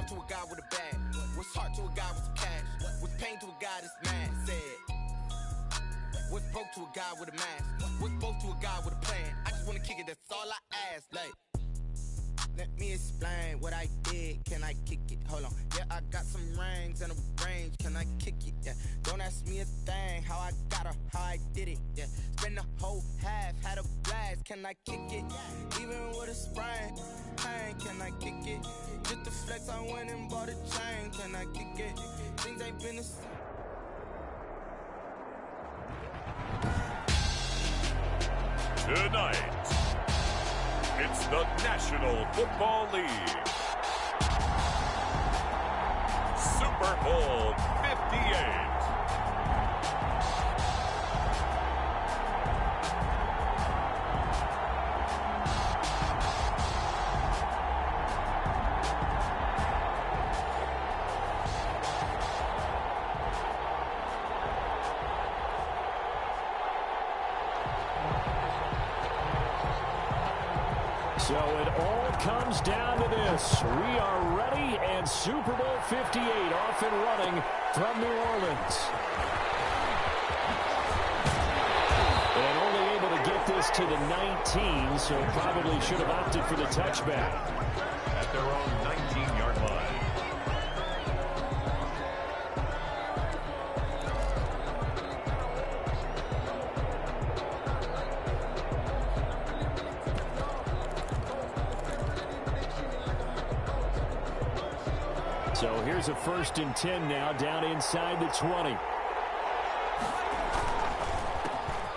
love to a guy with a bag? What's heart to a guy with some cash? What's pain to a guy that's mad? Said. What's broke to a guy with a mask? What's both to a guy with a plan? I just wanna kick it, that's all I ask. Like, let me explain what I did. Can I kick it? Hold on. Yeah, I got some rings and a range. Can I kick it? Yeah. Don't ask me a thing. How I got her, how I did it. Yeah. Spend the whole half, had a blast. Can I kick it? Even with a sprain, pain. Can I kick it? Just the flex, I went and bought a chain. Can I kick it? Things ain't been the same. Tonight, it's the National Football League. Super Bowl 58. So it all comes down to this. We are ready, and Super Bowl 58 off and running from New Orleans. And only able to get this to the 19, so probably should have opted for the touchback. At their own 19-yard line. So here's a 1st and 10 now, down inside the 20.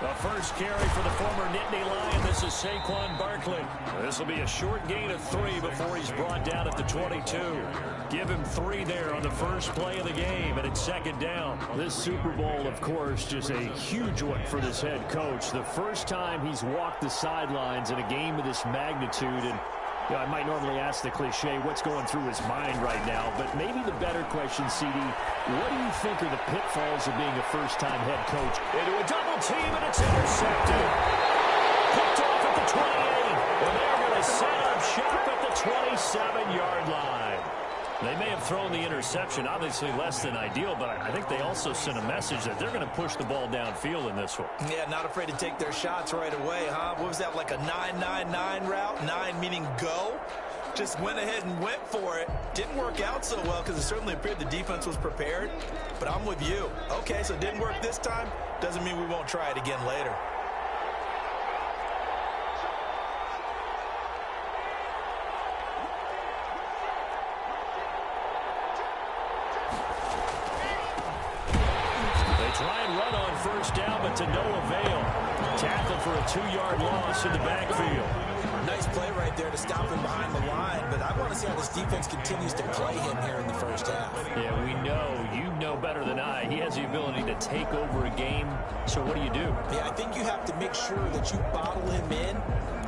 The first carry for the former Nittany Lion. This is Saquon Barkley. This will be a short gain of 3 before he's brought down at the 22. Give him 3 there on the first play of the game, and it's 2nd down. This Super Bowl, of course, just a huge one for this head coach. The first time he's walked the sidelines in a game of this magnitude, and you know, I might normally ask the cliche, what's going through his mind right now, but maybe the better question, CD, what do you think are the pitfalls of being a first-time head coach? Into a double team, and it's intercepted. Picked off at the 28, and they're going to set up shop at the 27-yard line. They may have thrown the interception, obviously less than ideal, but I think they also sent a message that they're going to push the ball downfield in this one. Yeah, not afraid to take their shots right away, huh? What was that, like a 9-9-9 route? 9 meaning go? Just went ahead and went for it. Didn't work out so well because it certainly appeared the defense was prepared. But I'm with you. Okay, so it didn't work this time. Doesn't mean we won't try it again later. Try and run on first down, but to no avail. Tackle for a 2-yard loss in the backfield. Nice play right there to stop him behind the line, but I want to see how this defense continues to play him here in the first half. Yeah, we know. You know better than I. He has the ability to take over a game, so what do you do? Yeah, I think you have to make sure that you bottle him in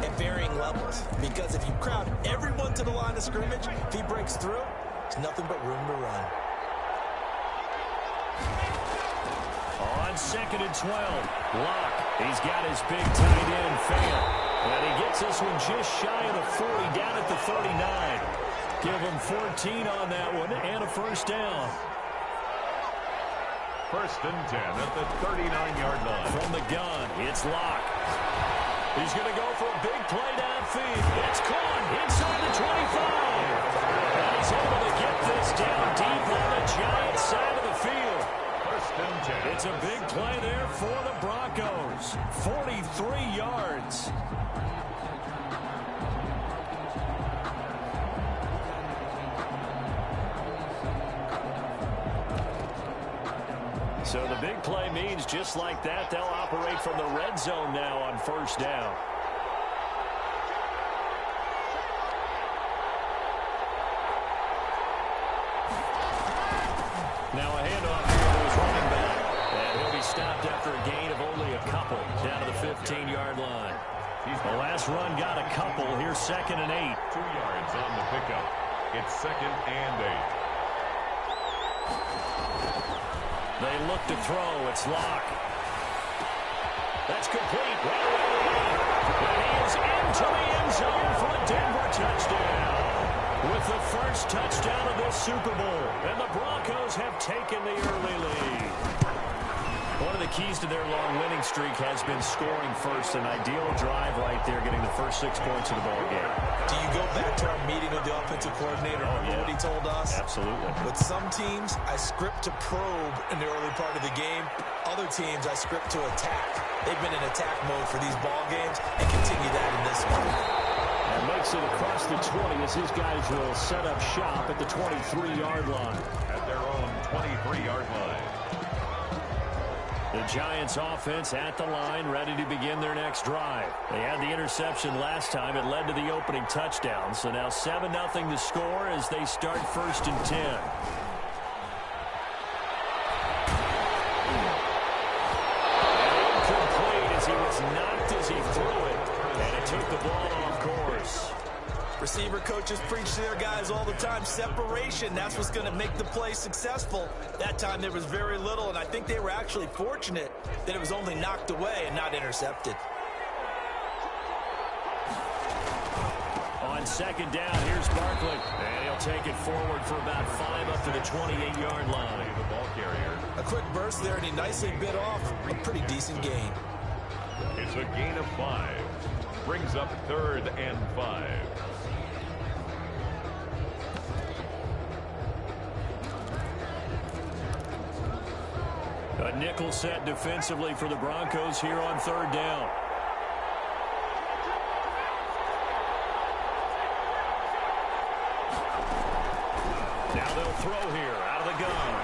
at varying levels, because if you crowd everyone to the line of scrimmage, if he breaks through, there's nothing but room to run. On 2nd and 12, Locke. He's got his big tight end, Fant. And he gets this one just shy of the 40, down at the 39. Give him 14 on that one, and a first down. 1st and 10 at the 39-yard line. From the gun, it's Locke. He's going to go for a big play downfield. It's caught inside the 25. And he's able to get this down deep on the Giants side of the field. It's a big play there for the Broncos. 43 yards. So the big play means just like that, they'll operate from the red zone now on first down. Now a handoff here to his running back. And he'll be stopped after a gain of only a couple down to the 15-yard line. The last run got a couple. Here's 2nd and 8. 2 yards on the pickup. It's 2nd and 8. They look to throw. It's Locke. That's complete. Right away. And he is into the end zone for a Denver touchdown. With the first touchdown of this Super Bowl, and the Broncos have taken the early lead. One of the keys to their long winning streak has been scoring first. An ideal drive right there, getting the first 6 points of the ball game. Do you go back to our meeting with the offensive coordinator? What he told us? Absolutely. With some teams, I script to probe in the early part of the game. Other teams, I script to attack. They've been in attack mode for these ball games and continue that in this one. And makes it across the 20 as his guys will set up shop at the 23-yard line. At their own 23-yard line. The Giants offense at the line, ready to begin their next drive. They had the interception last time. It led to the opening touchdown. So now 7-0 to score as they start 1st and 10. Incomplete as he was knocked as he threw it. And it took the ball off course. Receiver coaches preach to their guys all the time. Separation, that's what's going to make the play successful. That time there was very little, and I think they were actually fortunate that it was only knocked away and not intercepted. On 2nd down, here's Barkley. And he'll take it forward for about 5 up to the 28-yard line. The ball carrier. A quick burst there, and he nicely bit off a pretty decent gain. It's a gain of 5. Brings up 3rd and 5. A nickel set defensively for the Broncos here on 3rd down. Now they'll throw here out of the gun.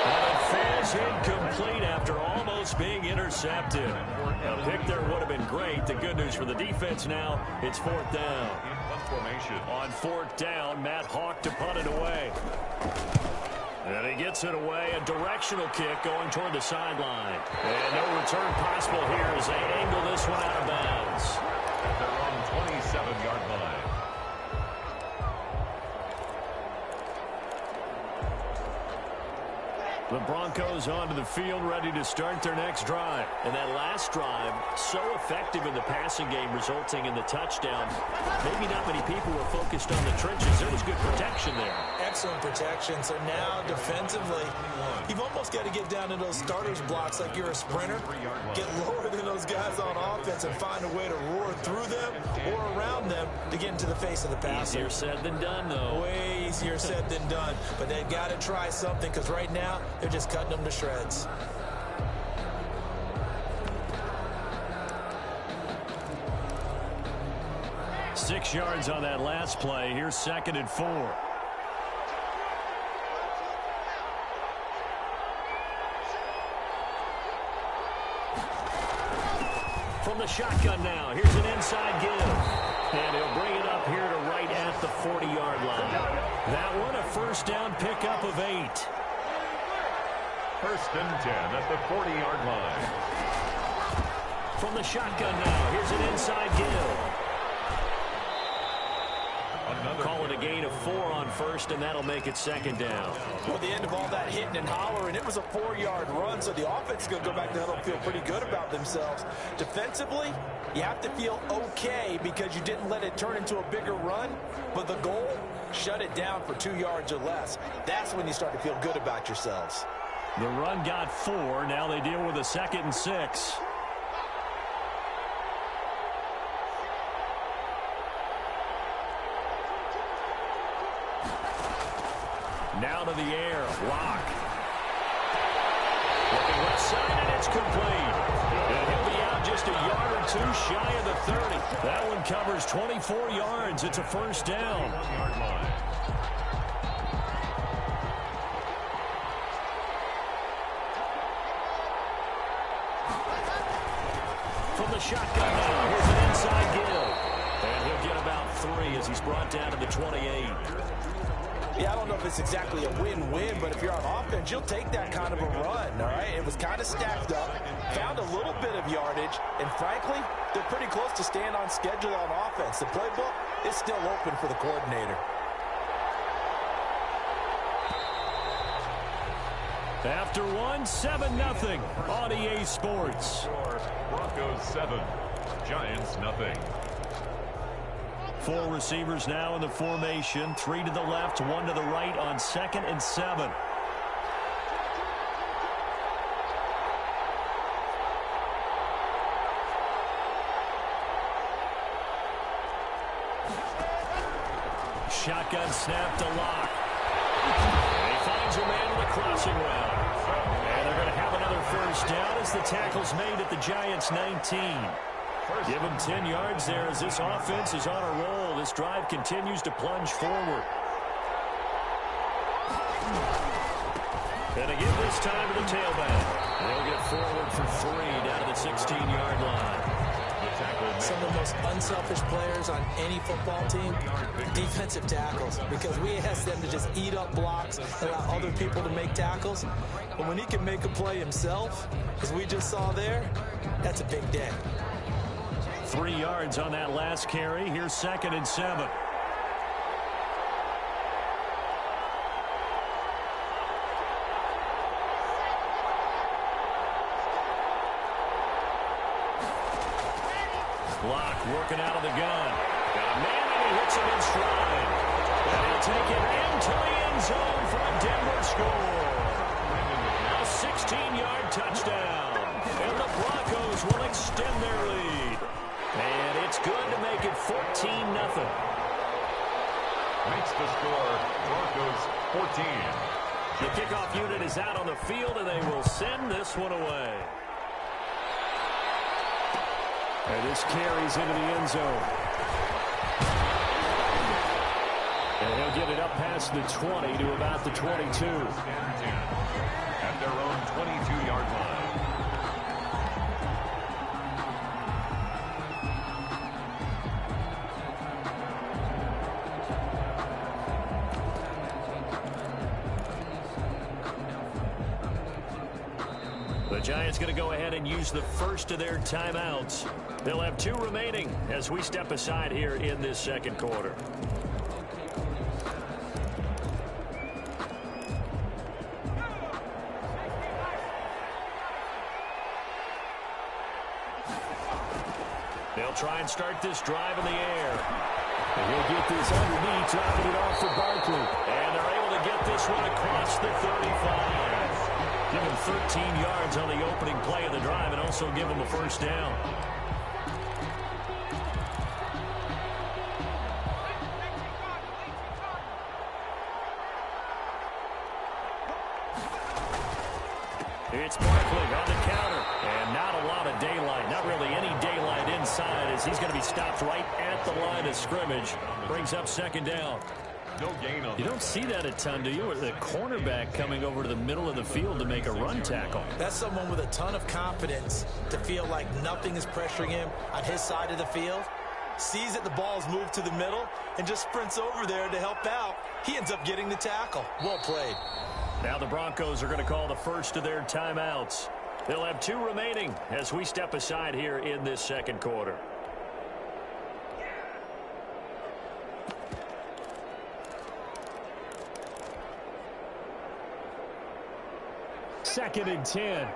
And it falls incomplete after almost being intercepted. A pick there would have been great. The good news for the defense now, it's 4th down. In punt formation. On 4th down, Matt Hawk to punt it away. And he gets it away. A directional kick going toward the sideline. And no return possible here as they angle this one out of bounds. At their own 27-yard line. The Broncos onto the field, ready to start their next drive. And that last drive, so effective in the passing game, resulting in the touchdown. Maybe not many people were focused on the trenches. There was good protection there. Excellent protection. So now, defensively, you've almost got to get down to those starters blocks like you're a sprinter. Get lower than those guys on offense and find a way to roar through them or around them to get into the face of the passer. Easier said than done, though. Way easier said than done. But they've got to try something because right now, they're just cutting them to shreds. Six yards on that last play. Here's 2nd and 4. From the shotgun now. Here's an inside give. And he'll bring it up here to right at the 40-yard line. That one a 1st down pickup of 8. 1st and 10 at the 40-yard line. From the shotgun now. Here's an inside give. Call it a gain of 4 on 1st, and that'll make it 2nd down. Well, at the end of all that hitting and hollering, it was a 4-yard run, so the offense is going to go back to the huddle and feel pretty good about themselves. Defensively, you have to feel okay because you didn't let it turn into a bigger run, but the goal, shut it down for 2 yards or less. That's when you start to feel good about yourselves. The run got 4. Now they deal with a 2nd and 6. Now to the air. Lock. Looking left side, and it's complete. And he'll be out just a yard or 2 shy of the 30. That one covers 24 yards. It's a 1st down. Yard line. From the shotgun now. Here's an inside give. And he'll get about 3 as he's brought down to the 28. Yeah, I don't know if it's exactly a win-win, but if you're on offense, you'll take that kind of a run, all right? It was kind of stacked up, found a little bit of yardage, and frankly, they're pretty close to staying on schedule on offense. The playbook is still open for the coordinator. After 7-0 on EA Sports. Broncos 7, Giants nothing. 4 receivers now in the formation. 3 to the left, 1 to the right on 2nd and 7. Shotgun snap to Locke. And he finds a man with a crossing route. And they're going to have another first down as the tackle's made at the Giants' 19. Give him 10 yards there as this offense is on a roll. This drive continues to plunge forward. And again this time to the tailback. And they'll get forward for 3 down to the 16-yard line. Some of the most unselfish players on any football team, defensive tackles, because we ask them to just eat up blocks, allow other people to make tackles. But when he can make a play himself, as we just saw there, that's a big day. 3 yards on that last carry. Here's 2nd and 7. Locke working out of the gun. Got a man and he hits him in stride. And he'll take it into the end zone for a Denver score. A 16-yard touchdown. And the Broncos will extend their lead. And it's good to make it 14-0. Makes the score Broncos 14. The kickoff unit is out on the field, and they will send this one away. And this carries into the end zone. And he'll get it up past the 20 to about the 22. At their own 22-yard line. The Giants going to go ahead and use the first of their timeouts. They'll have 2 remaining as we step aside here in this second quarter. They'll try and start this drive in the air. And he'll get this underneath, dropping it off for Barkley. And they're able to get this one across the 35. Give him 13 yards on the opening play of the drive and also give him a first down. It's Barkley on the counter. And not a lot of daylight. Not really any daylight inside as he's going to be stopped right at the line of scrimmage. Brings up 2nd down. No gain on. You don't see that a ton, do you? Or the cornerback coming over to the middle of the field to make a run tackle. That's someone with a ton of confidence to feel like nothing is pressuring him on his side of the field. Sees that the ball's moved to the middle and just sprints over there to help out. He ends up getting the tackle. Well played. Now the Broncos are going to call the first of their timeouts. They'll have 2 remaining as we step aside here in this second quarter. Second and 10.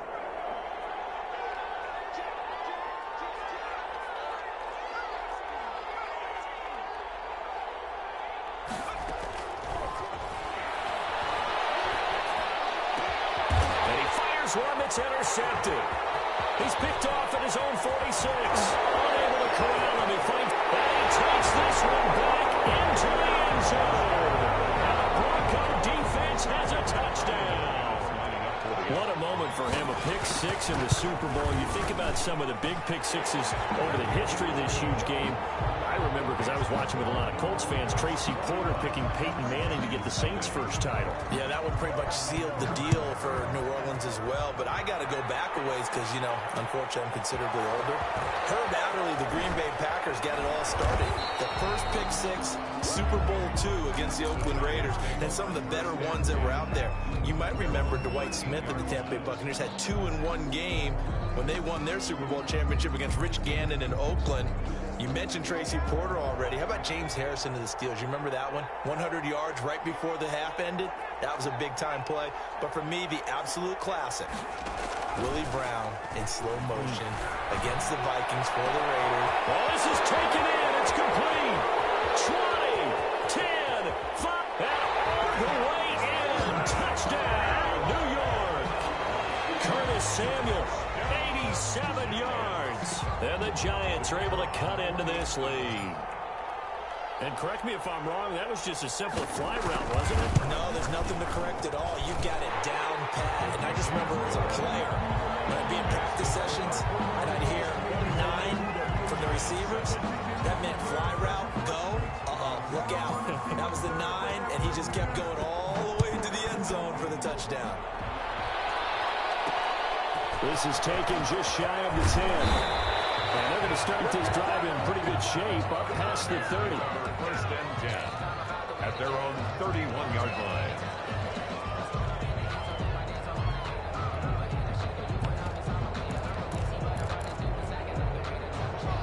One that's intercepted. He's picked off at his own 46. Unable to corral him. He finds, and he takes this one back into the end zone. And the Bronco defense has a touchdown. What a moment for him. A pick 6 in the Super Bowl. You think about some of the big pick 6s over the history of this huge game. I remember, because I was watching with a lot of Colts fans, Tracy Porter picking Peyton Manning to get the Saints' first title. Yeah, that one pretty much sealed the deal for New Orleans as well. But I got to go back a ways because, you know, unfortunately I'm considerably older. Herb Adderley, the Green Bay Packers, got it all started. The first pick 6, Super Bowl II against the Oakland Raiders, and some of the better ones that were out there. You might remember Dwight Smith of the Tampa Bay Buccaneers had 2 in one game when they won their Super Bowl championship against Rich Gannon in Oakland. You mentioned Tracy Porter already. How about James Harrison of the Steelers? You remember that one? 100 yards right before the half ended. That was a big-time play. But for me, the absolute classic, Willie Brown in slow motion against the Vikings for the Raiders. Oh, this is taken in. It's complete. And the Giants are able to cut into this lead. And correct me if I'm wrong, that was just a simple fly route, wasn't it? No, there's nothing to correct at all. You got it down pat. And I just remember as a player, when I'd be in practice sessions, and I'd hear 9 from the receivers, that meant fly route, go, look out. That was the 9, and he just kept going all the way into the end zone for the touchdown. This is taken just shy of the 10. And they're going to start this drive in pretty good shape up past the 30. First and 10 at their own 31-yard line.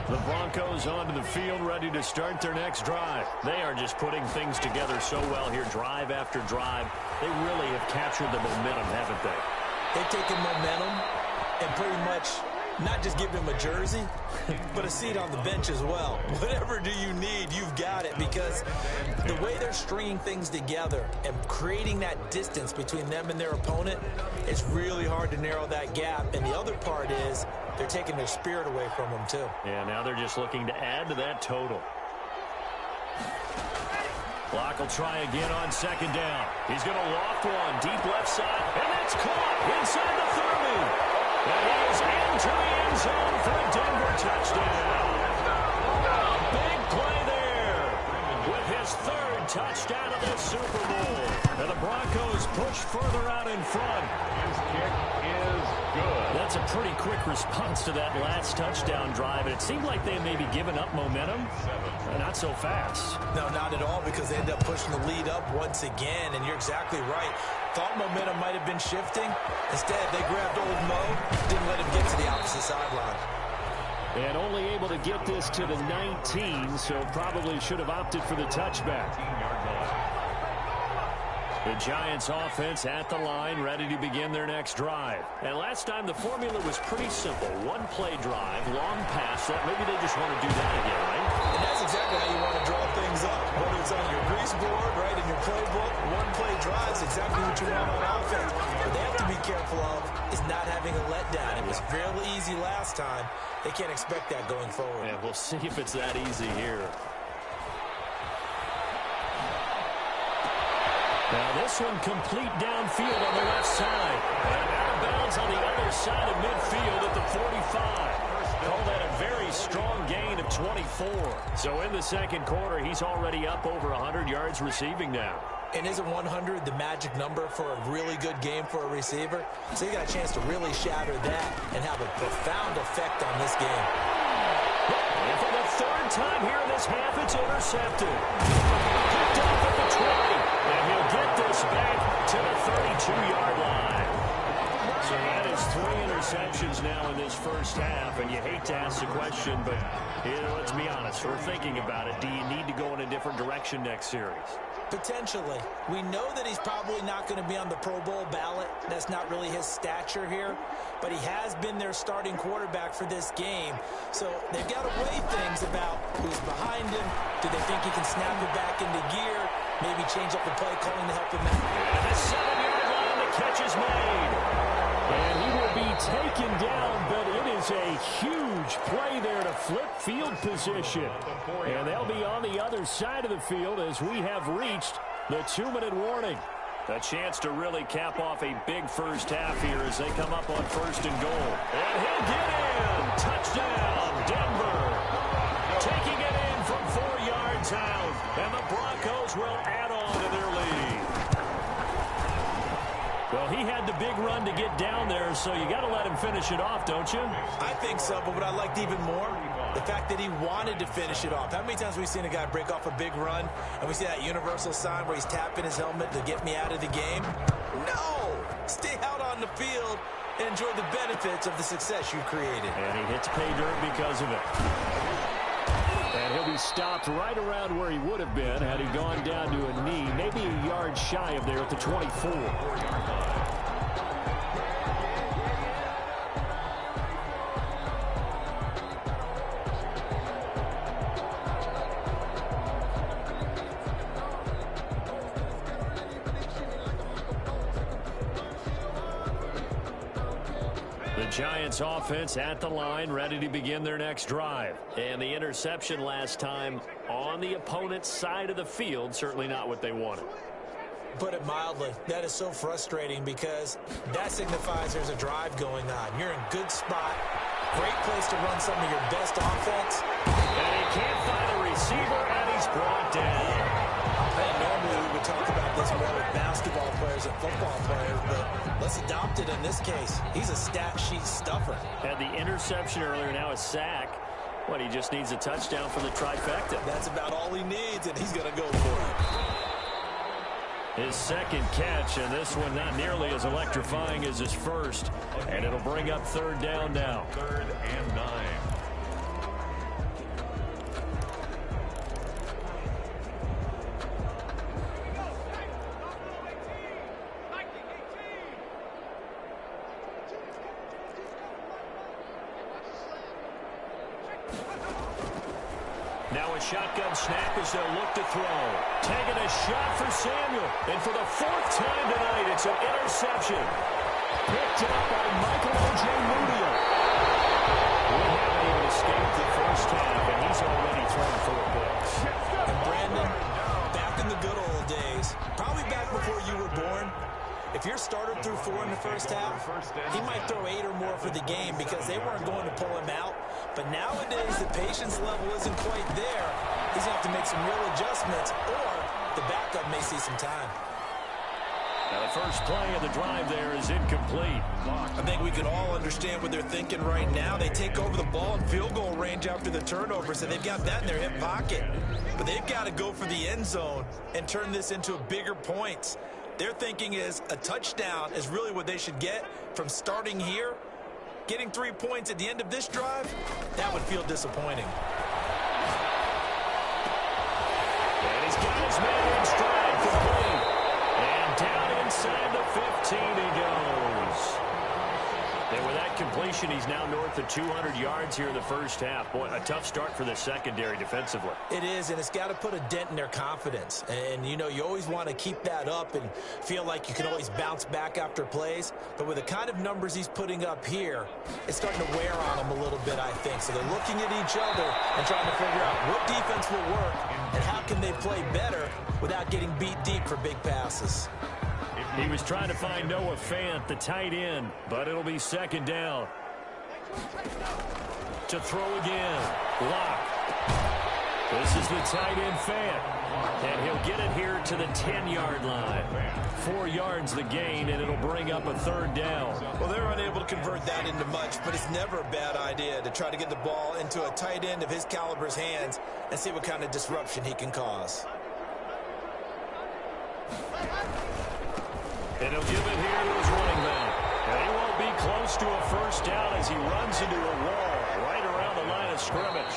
The Broncos onto the field, ready to start their next drive. They are just putting things together so well here, drive after drive. They really have captured the momentum, haven't they? They've taken momentum and pretty much not just give him a jersey, but a seat on the bench as well. Whatever do you need, you've got it, because the way they're stringing things together and creating that distance between them and their opponent, it's really hard to narrow that gap. And the other part is they're taking their spirit away from them, too. Yeah, now they're just looking to add to that total. Clock will try again on second down. He's going to loft one deep left side, and that's caught inside the 30. And he is into the end zone for a Denver touchdown. A big play there with his 3rd touchdown of this Super Bowl. And the Broncos push further out in front. His kick is good. That's a pretty quick response to that last touchdown drive. And it seemed like they may be giving up momentum. Not so fast. No, not at all, because they end up pushing the lead up once again. And you're exactly right. Thought momentum might have been shifting. Instead, they grabbed old Mo, didn't let him get to the opposite sideline. And only able to get this to the 19, so probably should have opted for the touchback. The Giants offense at the line, ready to begin their next drive. And last time the formula was pretty simple. One play drive, long pass. That maybe they just want to do that again, right? And that's exactly how you want to draw things up. Whether it's on your grease board, right, in your playbook, one play drive is exactly what you want on offense. What they have to be careful of is not having a letdown. It was fairly easy last time. They can't expect that going forward. Yeah, we'll see if it's that easy here. Now this one complete downfield on the left side. And out of bounds on the other side of midfield at the 45. Call that a very strong gain of 24. So in the second quarter, he's already up over 100 yards receiving now. And isn't 100 the magic number for a really good game for a receiver? So you got a chance to really shatter that and have a profound effect on this game. And for the 3rd time here in this half, it's intercepted. Picked off at the 20. And he'll get this back to the 32-yard line. So that is 3 interceptions now in this first half. And you hate to ask the question, but let's be honest. We're thinking about it. Do you need to go in a different direction next series? Potentially. We know that he's probably not going to be on the Pro Bowl ballot. That's not really his stature here. But he has been their starting quarterback for this game. So they've got to weigh things about who's behind him. Do they think he can snap it back into gear? Maybe change up the play calling to help him out. At the 7-yard line, the catch is made. And he will be taken down, but it is a huge play there to flip field position. And they'll be on the other side of the field as we have reached the 2-minute warning. A chance to really cap off a big first half here as they come up on 1st and goal. And he'll get in. Touchdown, Denver. Taking it in from 4 yards out. And the Broncos will add on to their lead. Well, he had the big run to get down there, so you got to let him finish it off, don't you? I think so, but what I liked even more, the fact that he wanted to finish it off. How many times have we seen a guy break off a big run, and we see that universal sign where he's tapping his helmet to get me out of the game? No! Stay out on the field and enjoy the benefits of the success you created. And he hits pay dirt because of it. And he'll be stopped right around where he would have been had he gone down to a knee, maybe a yard shy of there at the 24. Giants offense at the line, ready to begin their next drive. And the interception last time on the opponent's side of the field, certainly not what they wanted. Put it mildly, that is so frustrating because that signifies there's a drive going on. You're in good spot, great place to run some of your best offense. And he can't find a receiver, and he's brought down. Normally we would talk about this more with basketball players and football players, but let's adopt it in this case. He's a stat sheet stuffer. Had the interception earlier, now a sack. What, he just needs a touchdown for the trifecta. That's about all he needs, and he's going to go for it. His second catch, and this one not nearly as electrifying as his first. And it'll bring up third down now. 3rd and 9. Now a shotgun snap as they'll look to throw. Taking a shot for Samuel. And for the 4th time tonight, it's an interception. Picked up by Michael O.J. Mudia. We haven't even escaped the first half, and he's already thrown 4 picks. And Brandon, back in the good old days, probably back before you were born, if your starter threw 4 in the first half, he might throw 8 or more for the game because they weren't going to pull him out. But nowadays, the patience level isn't quite there. He's going to have to make some real adjustments, or the backup may see some time. Now the first play of the drive there is incomplete. I think we can all understand what they're thinking right now. They take over the ball in field goal range after the turnover, so they've got that in their hip pocket. But they've got to go for the end zone and turn this into bigger points. Their thinking is a touchdown is really what they should get from starting here. Getting 3 points at the end of this drive, that would feel disappointing. And he's got his man in stride complete. And down inside the 15 he goes. And with that completion, he's now north of 200 yards here in the first half. Boy, a tough start for the secondary defensively. It is, and it's got to put a dent in their confidence. And, you know, you always want to keep that up and feel like you can always bounce back after plays. But with the kind of numbers he's putting up here, it's starting to wear on them a little bit, I think. So they're looking at each other and trying to figure out what defense will work and how can they play better without getting beat deep for big passes. He was trying to find Noah Fant, the tight end, but it'll be second down. To throw again. Lock. This is the tight end Fant. And he'll get it here to the 10-yard line. 4 yards the gain, and it'll bring up a third down. Well, they're unable to convert that into much, but it's never a bad idea to try to get the ball into a tight end of his caliber's hands and see what kind of disruption he can cause. And he'll give it here to his running back. And he won't be close to a first down as he runs into a wall right around the line of scrimmage.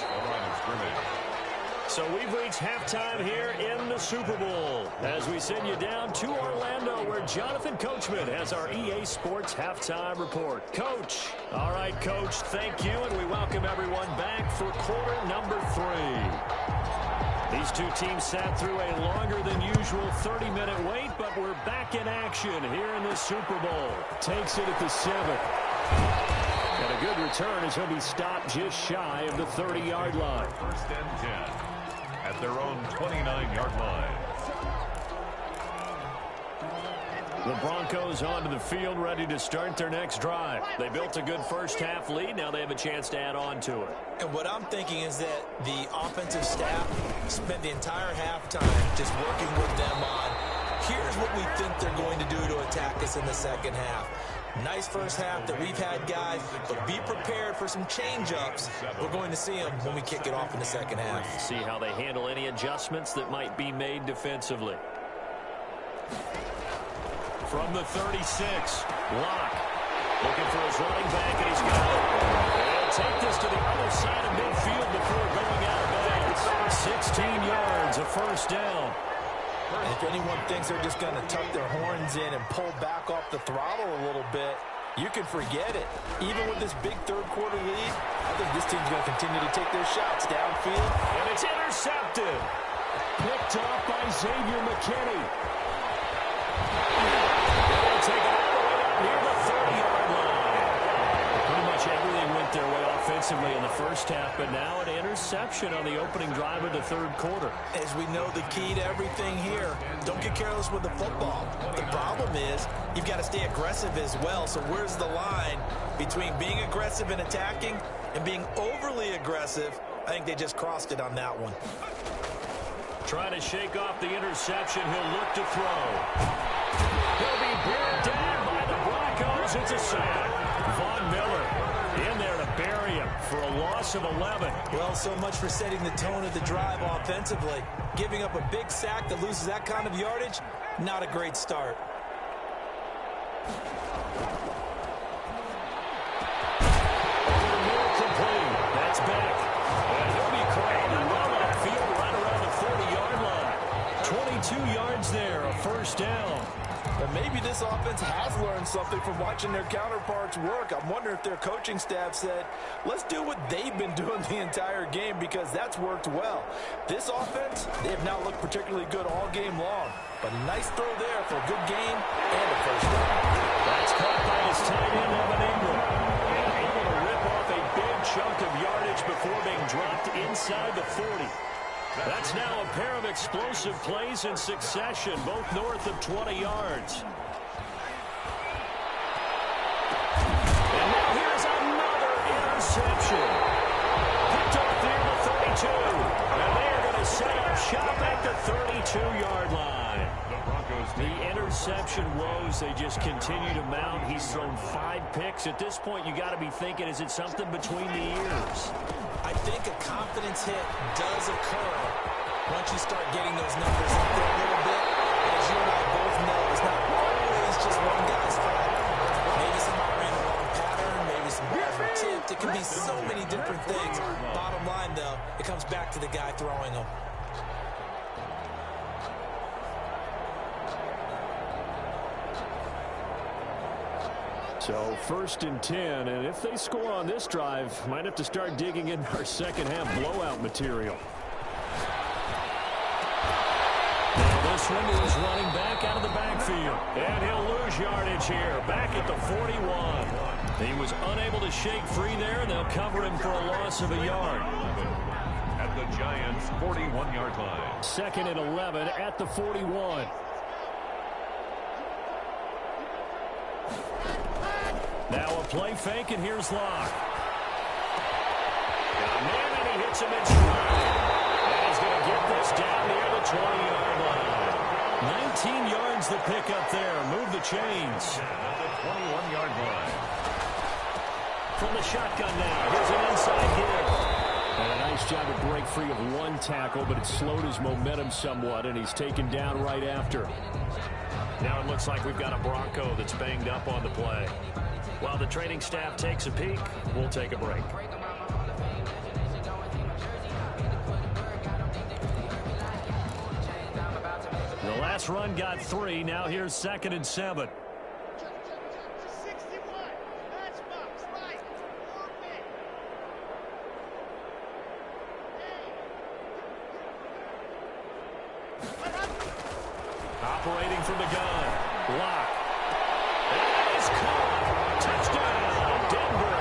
So we've reached halftime here in the Super Bowl as we send you down to Orlando where Jonathan Coachman has our EA Sports Halftime Report. Coach. All right, Coach, thank you, and we welcome everyone back for quarter number 3. These two teams sat through a longer than usual 30-minute wait, but we're back in action here in the Super Bowl. Takes it at the 7th. And a good return as he'll be stopped just shy of the 30-yard line. 1st and 10 at their own 29-yard line. The Broncos onto the field, ready to start their next drive. They built a good first-half lead. Now they have a chance to add on to it. And what I'm thinking is that the offensive staff spent the entire halftime just working with them on, here's what we think they're going to do to attack us in the second half. Nice first half that we've had, guys, but be prepared for some change-ups. We're going to see them when we kick it off in the second half. See how they handle any adjustments that might be made defensively. From the 36, Lock. Looking for his running back, and he's got it. They'll take this to the other side of midfield before going out of bounds. 16 yards, a first down. And if anyone thinks they're just going to tuck their horns in and pull back off the throttle a little bit, you can forget it. Even with this big third-quarter lead, I think this team's going to continue to take their shots downfield. And it's intercepted. Picked off by Xavier McKinney. They'll take it all the way out near the 30-yard line. out their way offensively in the first half, but now an interception on the opening drive of the third quarter. As we know, the key to everything here, don't get careless with the football. The problem is you've got to stay aggressive as well. So where's the line between being aggressive and attacking and being overly aggressive? I think they just crossed it on that one. Trying to shake off the interception. He'll look to throw. He'll be brought down by the Broncos. It's a sack. Von Miller in there to bury him for a loss of 11. Well, so much for setting the tone of the drive offensively. Giving up a big sack that loses that kind of yardage, not a great start. Complete. That's back. And he'll be crowded well upfield right around the 40-yard line. 22 yards there, a first down. And maybe this offense has learned something from watching their counterparts work. I'm wondering if their coaching staff said, let's do what they've been doing the entire game, because that's worked well. This offense, they have not looked particularly good all game long. But a nice throw there for a good gain and a first down. That's caught by his tight end, Evan Ingram. And able to rip off a big chunk of yardage before being dropped inside the 40. That's now a pair of explosive plays in succession, both north of 20 yards. And now here's another interception. Picked up near the 32. And they are going to set up shop at the 32-yard line. The interception woes, they just continue to mount. He's thrown 5 picks. At this point, you got to be thinking, is it something between the ears? I think a confidence hit does occur once you start getting those numbers up there a little bit. But as you and I both know, it's not always just one guy's fault. Maybe somebody ran the wrong pattern, maybe some balls were tipped. It can be so many different things. Bottom line, though, it comes back to the guy throwing them. So first and 10, and if they score on this drive, might have to start digging in our second half blowout material. Now this one is running back out of the backfield, and he'll lose yardage here, back at the 41. He was unable to shake free there, and they'll cover him for a loss of a yard. At the Giants' 41-yard line. Second and 11 at the 41. Now a play fake, and here's Locke. Got a man, and he hits him in stride. And he's going to get this down near the 20-yard line. 19 yards the pick up there. Move the chains. At the 21-yard line. From the shotgun now. Here's an inside hit. And a nice job to break free of one tackle, but it slowed his momentum somewhat, and he's taken down right after. Now it looks like we've got a Bronco that's banged up on the play. While the training staff takes a peek, we'll take a break. The last run got 3. Now here's 2nd and 7. Operating from the gun. Lock. That is caught. Touchdown, Denver.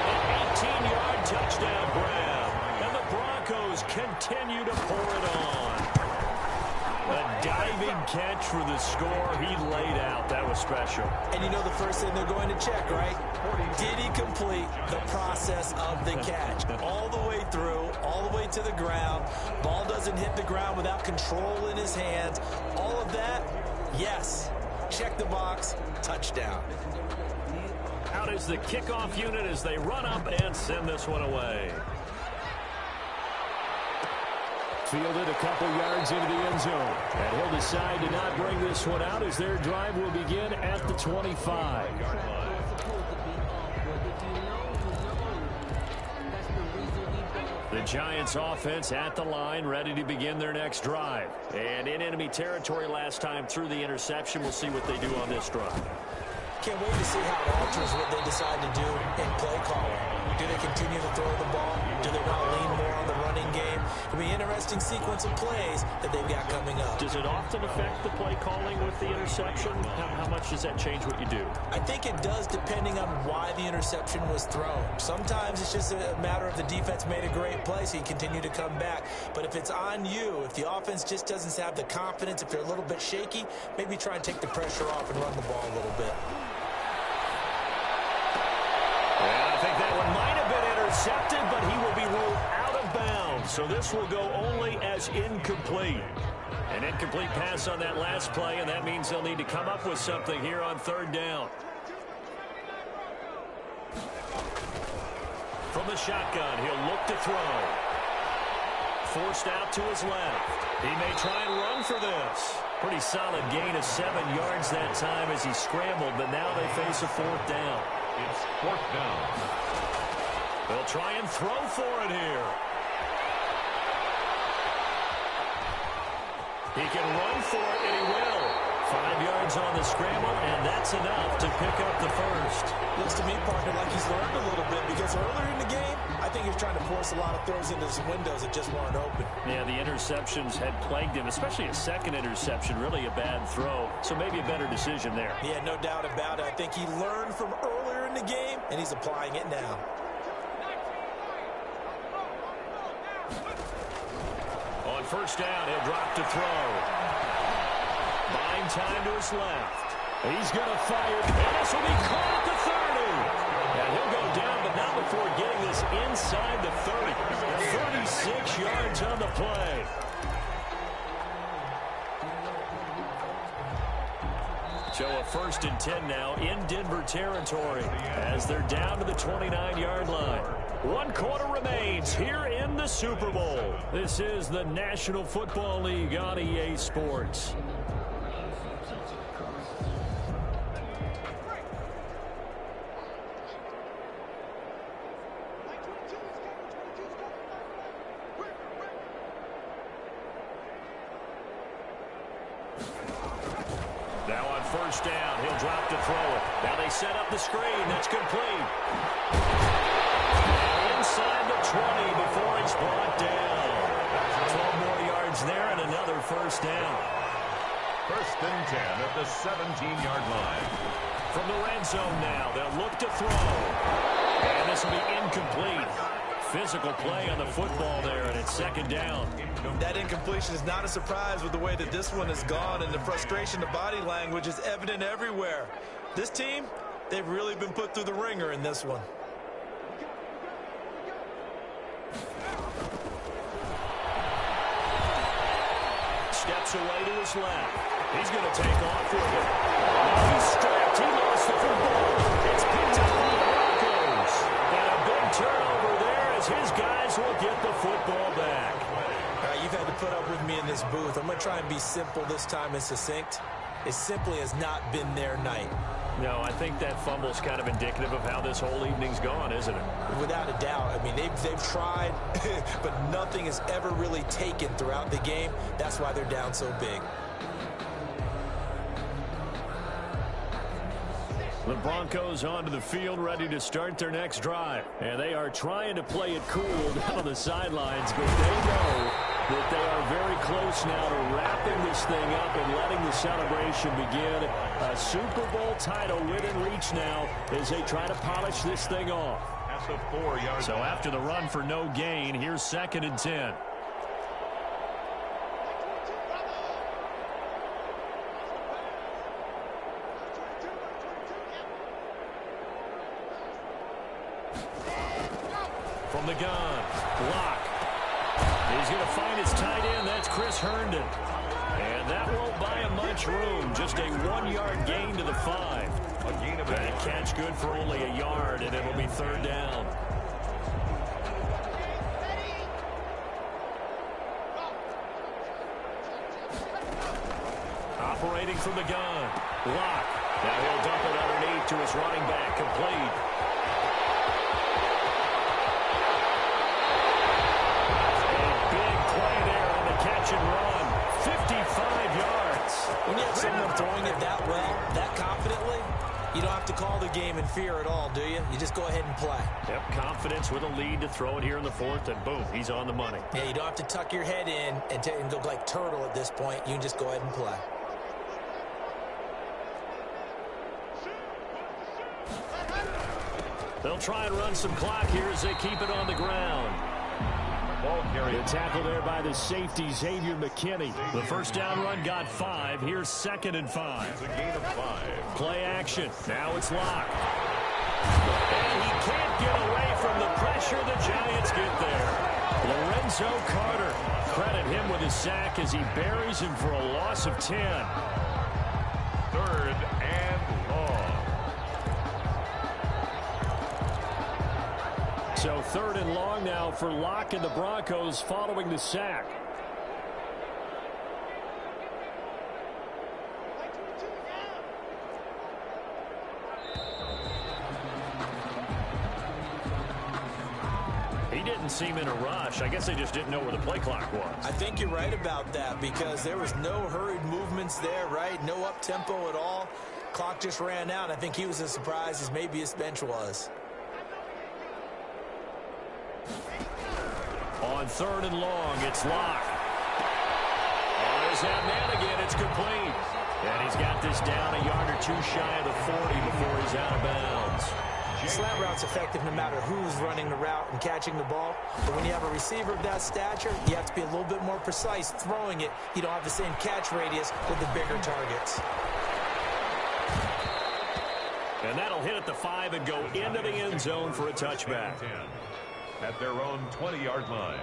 An 18-yard touchdown grab. And the Broncos continue to pour it on. A diving catch for the score. He laid out. That was special. And you know the first thing they're going to check, right? Did he complete the process of the catch? All the way through, all the way to the ground. Ball doesn't hit the ground without control in his hands. All of that, yes. Check the box. Touchdown. Out is the kickoff unit as they run up and send this one away. Fielded a couple yards into the end zone. And he'll decide to not bring this one out as their drive will begin at the 25. The Giants offense at the line, ready to begin their next drive. And in enemy territory last time through the interception. We'll see what they do on this drive. Can't wait to see how it alters what they decide to do in play calling. Do they continue to throw the ball? Do they want to lean more on the running game? It'll be interesting interesting sequence of plays that they've got coming up. Does it often affect the play calling with the interception? How much does that change what you do? I think it does, depending on why the interception was thrown. Sometimes it's just a matter of the defense made a great play, so you continue to come back. But if it's on you, if the offense just doesn't have the confidence, if they're a little bit shaky, maybe try and take the pressure off and run the ball a little bit. And I think that one might have been intercepted, but he will be ruled out of bounds. So this will go only as incomplete. An incomplete pass on that last play, and that means they'll need to come up with something here on third down. From the shotgun, he'll look to throw. Forced out to his left. He may try and run for this. Pretty solid gain of 7 yards that time as he scrambled, but now they face a fourth down. It's fourth down. They'll try and throw for it here. He can run for it, and he will. 5 yards on the scramble, and that's enough to pick up the first. Looks to me, partner, like he's learned a little bit, because earlier in the game, I think he was trying to force a lot of throws into some windows that just weren't open. Yeah, the interceptions had plagued him, especially a second interception, really a bad throw. So maybe a better decision there. Yeah, no doubt about it. I think he learned from earlier in the game, and he's applying it now. On first down, he'll drop to throw. Buying time to his left. He's going to fire, and this will be caught at the 30. And he'll go down, but not before getting this inside the 30. 36 yards on the play. So a 1st and 10 now in Denver territory as they're down to the 29-yard line. 1 quarter remains here in the Super Bowl. This is the National Football League on EA Sports. Now on first down, he'll drop to throw it. Now they set up the screen. That's complete. And inside the 20 before he's brought down. 12 more yards there and another first down. 1st and 10 at the 17-yard line. From the red zone now, they'll look to throw. And this will be incomplete. Physical play on the football there, and it's 2nd down. That incompletion is not a surprise with the way that this one has gone, and the frustration, the body language is evident everywhere. This team, they've really been put through the ringer in this one. Steps away to his left. He's going to take off with it. Now he's strapped. He lost the football. It's picked up by the Broncos. And a big turnover there as his guys will get the football back. All right, you've had to put up with me in this booth. I'm going to try and be simple this time and succinct. It simply has not been their night. No, I think that fumble's kind of indicative of how this whole evening's gone, isn't it? Without a doubt. I mean, they've tried, but nothing has ever really taken throughout the game. That's why they're down so big. The Broncos onto the field, ready to start their next drive. And they are trying to play it cool down on the sidelines, but they know that they are very close now to wrapping this thing up and letting the celebration begin. A Super Bowl title within reach now as they try to polish this thing off. At the 4-yard So after the run for no gain, here's 2nd and 10. From the gun, block. He's going to find his tight end. That's Chris Herndon. And that won't buy him much room. Just a 1-yard gain to the 5. A gain of That catch good for only a yard, and it'll be 3rd down. Operating from the gun. Lock. Now he'll dump it underneath to his running back. Complete. Catch and run, 55 yards. When you have someone throwing it that well, that confidently, you don't have to call the the game in fear at all, do you? You just go ahead and play. Yep, confidence with a lead to throw it here in the fourth, and boom, he's on the money. Yeah, you don't have to tuck your head in and go like turtle at this point. You can just go ahead and play. They'll try and run some clock here as they keep it on the ground. The tackle there by the safety, Xavier McKinney. The first down run got 5. Here's 2nd and 5. It's a gain of 5. Play action. Now it's Locke. And he can't get away from the pressure. The Giants get there. Lorenzo Carter. Credit him with his sack as he buries him for a loss of 10. 3rd and long. So 3rd and long now for Locke and the Broncos following the sack. He didn't seem in a rush. I guess they just didn't know where the play clock was. I think you're right about that because there was no hurried movements there, right? No up-tempo at all. Clock just ran out. I think he was as surprised as maybe his bench was. On 3rd and long, it's Locke. Oh, there's that man again. It's complete. And he's got this down a yard or 2 shy of the 40 before he's out of bounds. Slant route's effective no matter who's running the route and catching the ball. But when you have a receiver of that stature, you have to be a little bit more precise throwing it. You don't have the same catch radius with the bigger targets. And that'll hit at the 5 and go into the end zone for a touchback. At their own 20-yard line.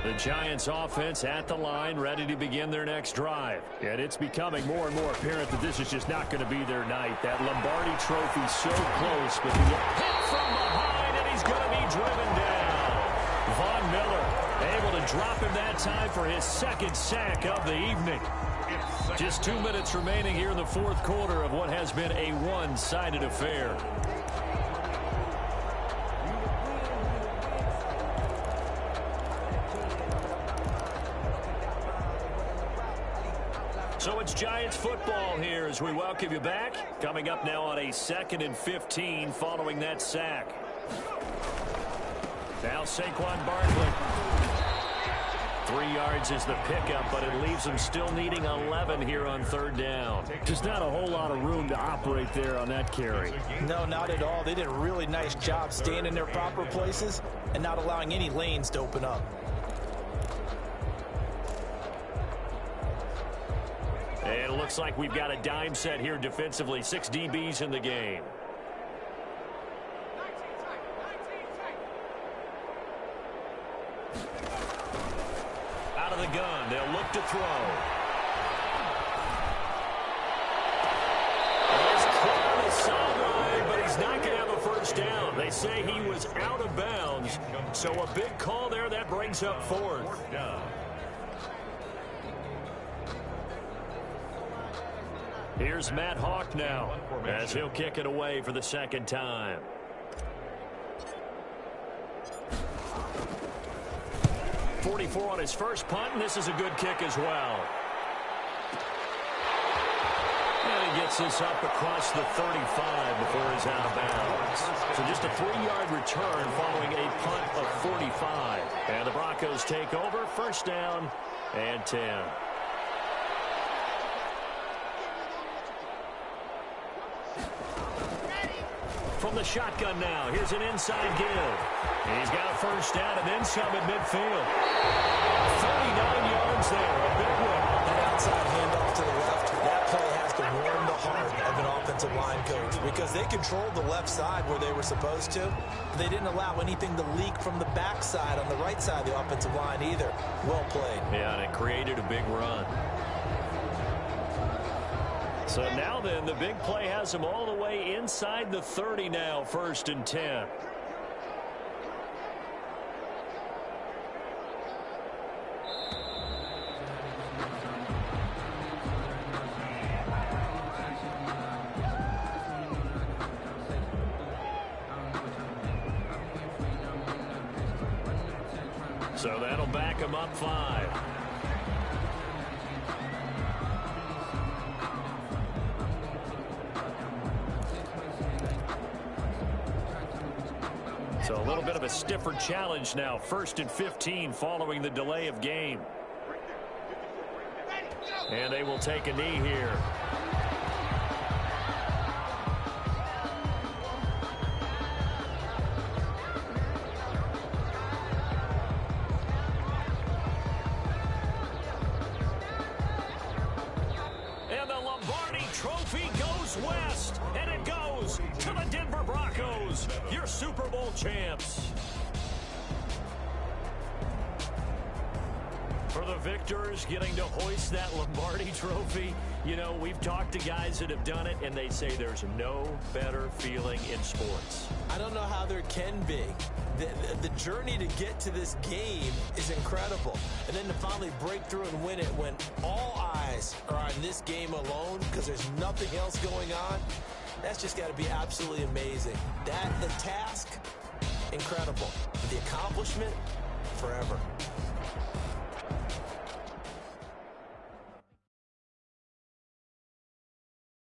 The Giants offense at the line, ready to begin their next drive. And it's becoming more and more apparent that this is just not going to be their night. That Lombardi trophy so close, but the hit from behind, and he's going to be driven down. Von Miller able to drop him that time for his 2nd sack of the evening. Just 2 minutes remaining here in the 4th quarter of what has been a one-sided affair. So it's Giants football here as we welcome you back. Coming up now on a 2nd and 15 following that sack. Now Saquon Barkley. 3 yards is the pickup, but it leaves him still needing 11 here on 3rd down. Just not a whole lot of room to operate there on that carry. No, not at all. They did a really nice job staying in their proper places and not allowing any lanes to open up. And it looks like we've got a dime set here defensively. 6 DBs in the game. Out of the gun, they'll look to throw. He's caught on the sideline, but he's not going to have a first down. They say he was out of bounds. So a big call there that brings up 4th down. Here's Matt Hawk now as he'll kick it away for the 2nd time. .44 on his first punt, and this is a good kick as well. And he gets this up across the 35 before he's out of bounds. So just a 3-yard return following a punt of 45. And the Broncos take over, 1st down and 10. From the shotgun now, here's an inside give. He's got a first down and then some at midfield. 39 yards there, a big one. That outside handoff to the left, that play has to warm the heart of an offensive line coach because they controlled the left side where they were supposed to. They didn't allow anything to leak from the backside on the right side of the offensive line either. Well played. Yeah, and it created a big run. So now then, the big play has him all the way inside the 30 now, 1st and 10. So that'll back them up 5. So a little bit of a stiffer challenge now. 1st and 15 following the delay of game. And they will take a knee here. And the Lombardi Trophy goes west. And it goes to the Denver Broncos, your Super Bowl champs. For the victors, getting to hoist that Lombardi Trophy, you know, we've talked to guys that have done it, and they say there's no better feeling in sports. I don't know how there can be. The journey to get to this game is incredible. And then to finally break through and win it when all eyes are on this game alone because there's nothing else going on, that's just got to be absolutely amazing. The task, incredible. The accomplishment, forever.